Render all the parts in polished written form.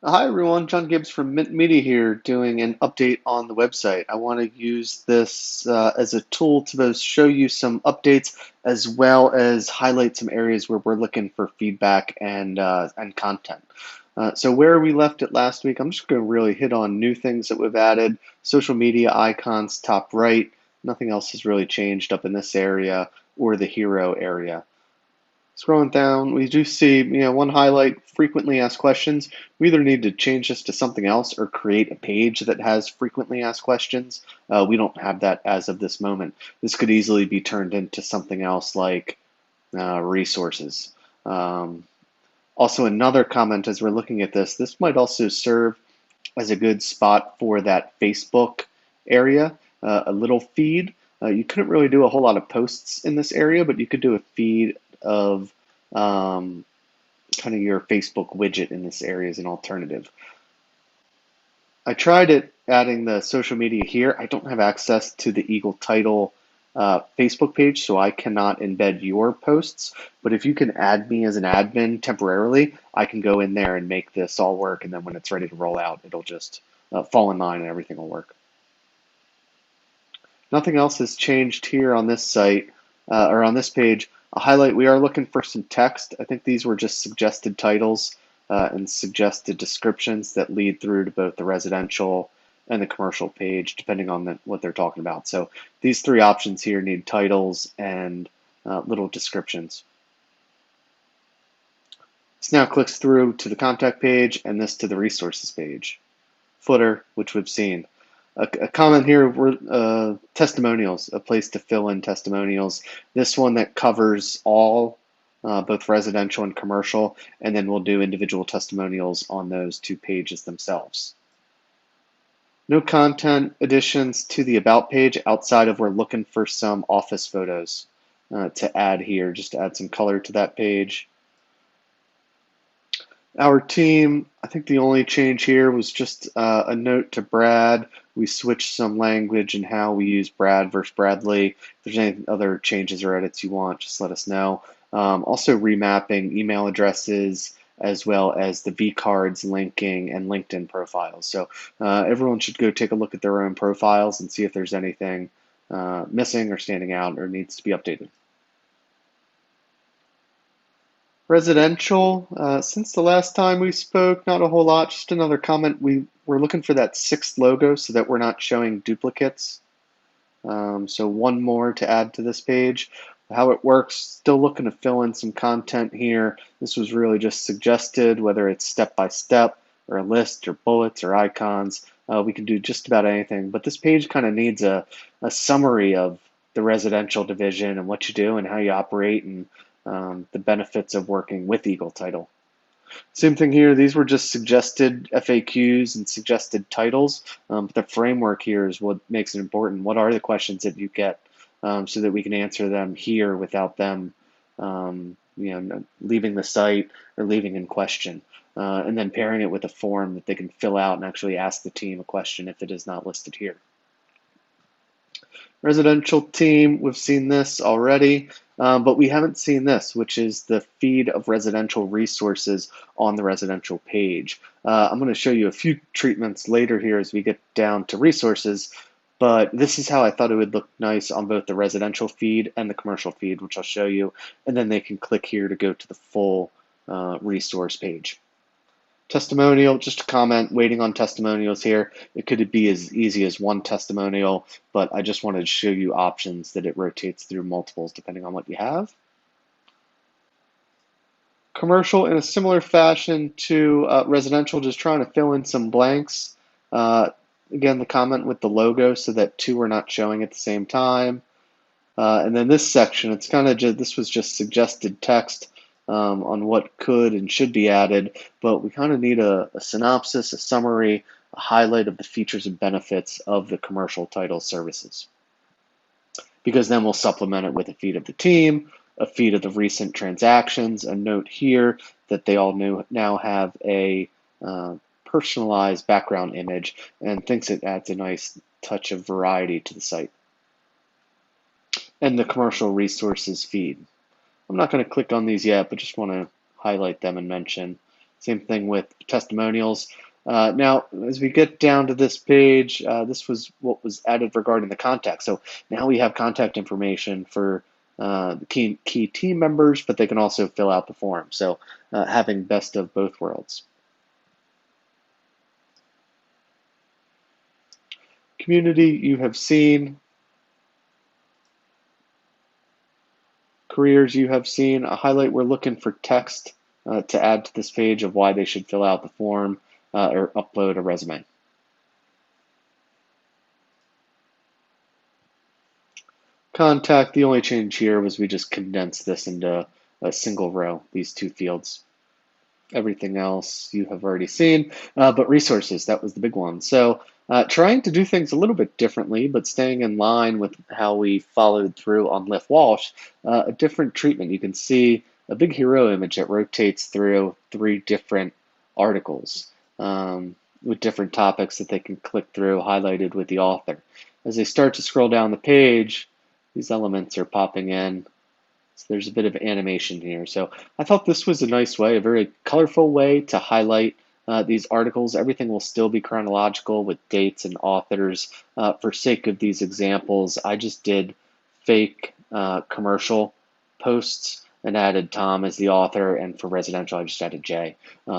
Hi everyone, John Gibbs from Mint Media here doing an update on the website. I want to use this as a tool to both show you some updates as well as highlight some areas where we're looking for feedback and content. So where we left it last week, I'm just going to really hit on new things that we've added. Social media icons top right. Nothing else has really changed up in this area or the hero area. Scrolling down, we do see, one highlight, frequently asked questions. We either need to change this to something else or create a page that has frequently asked questions. We don't have that as of this moment. This could easily be turned into something else like resources. Um, Also, another comment as we're looking at this might also serve as a good spot for that Facebook area, a little feed. You couldn't really do a whole lot of posts in this area, but you could do a feed of um, kind of your Facebook widget in this area as an alternative. I tried it adding the social media here. I don't have access to the Eagle Title Facebook page, so I cannot embed your posts. But if you can add me as an admin temporarily, I can go in there and make this all work. And then when it's ready to roll out, it'll just fall in line and everything will work. Nothing else has changed here on this site or on this page. A highlight, we are looking for some text. I think these were just suggested titles and suggested descriptions that lead through to both the residential and the commercial page, depending on what they're talking about. So these three options here need titles and little descriptions. This now clicks through to the contact page and this to the resources page. Footer, which we've seen. A comment here, testimonials, a place to fill in testimonials. This one that covers all, both residential and commercial, and then we'll do individual testimonials on those two pages themselves. No content additions to the About page outside of we're looking for some office photos to add here, just to add some color to that page. Our team, I think the only change here was just a note to Brad. We switched some language in how we use Brad versus Bradley. If there's any other changes or edits you want, just let us know. Also remapping email addresses as well as the vCards linking and LinkedIn profiles. So everyone should go take a look at their own profiles and see if there's anything missing or standing out or needs to be updated. Residential, since the last time we spoke, not a whole lot, just another comment. We're looking for that sixth logo so that we're not showing duplicates. So one more to add to this page. How it works, still looking to fill in some content here. This was really just suggested, whether it's step by step or a list or bullets or icons. We can do just about anything, but this page kind of needs a summary of the residential division and what you do and how you operate and the benefits of working with Eagle Title. Same thing here. These were just suggested FAQs and suggested titles. But the framework here is what makes it important. What are the questions that you get so that we can answer them here without them leaving the site or leaving in question. And then pairing it with a form that they can fill out and actually ask the team a question if it is not listed here. Residential team, we've seen this already, but we haven't seen this, which is the feed of residential resources on the residential page. I'm going to show you a few treatments later here as we get down to resources, but this is how I thought it would look nice on both the residential feed and the commercial feed, which I'll show you, and then they can click here to go to the full resource page. Testimonial, just a comment, waiting on testimonials here. It could be as easy as one testimonial, but I just wanted to show you options that it rotates through multiples depending on what you have. Commercial in a similar fashion to residential, just trying to fill in some blanks. Again, the comment with the logo so that two are not showing at the same time. And then this section, it's kind of just, this was just suggested text on what could and should be added, but we kind of need a synopsis, a summary, a highlight of the features and benefits of the commercial title services. Because then we'll supplement it with a feed of the team, a feed of the recent transactions, a note here that they all now have a personalized background image, and thinks it adds a nice touch of variety to the site. And the commercial resources feed. I'm not going to click on these yet, but just want to highlight them and mention. Same thing with testimonials. Now, as we get down to this page, this was what was added regarding the contact. So now we have contact information for the key team members, but they can also fill out the form. So having best of both worlds. Community, you have seen. Careers, you have seen. A highlight, we're looking for text to add to this page of why they should fill out the form or upload a resume. Contact, the only change here was we just condensed this into a single row, these two fields. Everything else you have already seen, but resources, that was the big one. So trying to do things a little bit differently, but staying in line with how we followed through on Lift Walsh, a different treatment. You can see a big hero image that rotates through 3 different articles with different topics that they can click through, highlighted with the author. As they start to scroll down the page, these elements are popping in. So there's a bit of animation here. So I thought this was a nice way, a very colorful way to highlight these articles. Everything will still be chronological with dates and authors. For sake of these examples, I just did fake commercial posts and added Tom as the author, and for residential, I just added Jay,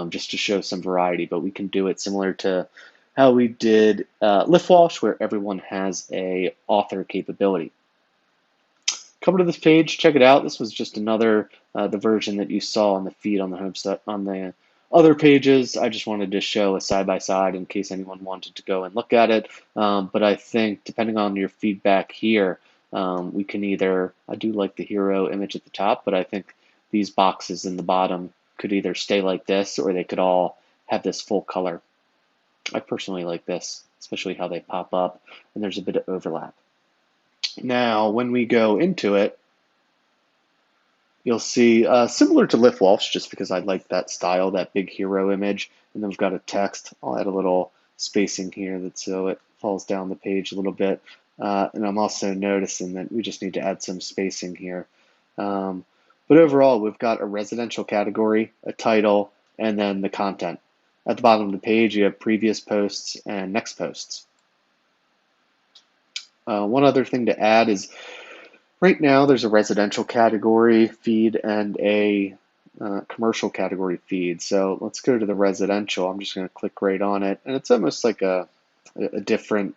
just to show some variety. But we can do it similar to how we did Lift Walsh, where everyone has a author capability. Come to this page, check it out. This was just another, the version that you saw on the feed on the on the other pages. I just wanted to show a side-by-side in case anyone wanted to go and look at it. But I think depending on your feedback here, we can either, I do like the hero image at the top, but I think these boxes in the bottom could either stay like this or they could all have this full color. I personally like this, especially how they pop up and there's a bit of overlap. Now, when we go into it, you'll see similar to Lift Walsh, just because I like that style, that big hero image. And then we've got a text. I'll add a little spacing here so it falls down the page a little bit. And I'm also noticing that we just need to add some spacing here. But overall, we've got a residential category, a title, and then the content. At the bottom of the page, you have previous posts and next posts. One other thing to add is right now there's a residential category feed and a commercial category feed. So let's go to the residential. I'm just going to click right on it. And it's almost like a different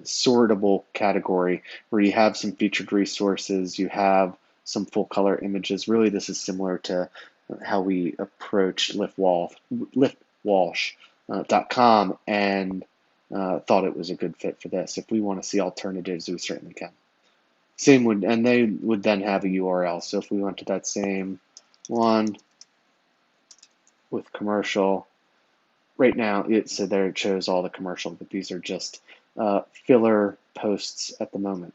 sortable category where you have some featured resources, you have some full color images. Really, this is similar to how we approached liftwalsh.com and thought it was a good fit for this. If we want to see alternatives, we certainly can. Same would, and they would then have a URL. So if we went to that same one with commercial, right now so there it shows all the commercial, but these are just filler posts at the moment.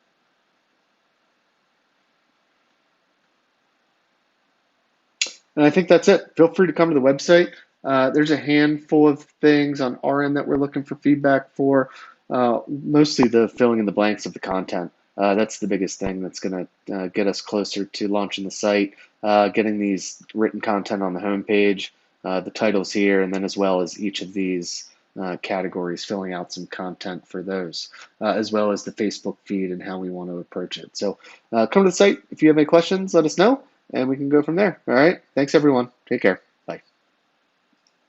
And I think that's it. Feel free to come to the website. There's a handful of things on our end that we're looking for feedback for, mostly the filling in the blanks of the content. That's the biggest thing that's going to get us closer to launching the site, getting these written content on the homepage, the titles here, and then as well as each of these categories, filling out some content for those, as well as the Facebook feed and how we want to approach it. So come to the site. If you have any questions, let us know, and we can go from there. All right. Thanks, everyone. Take care.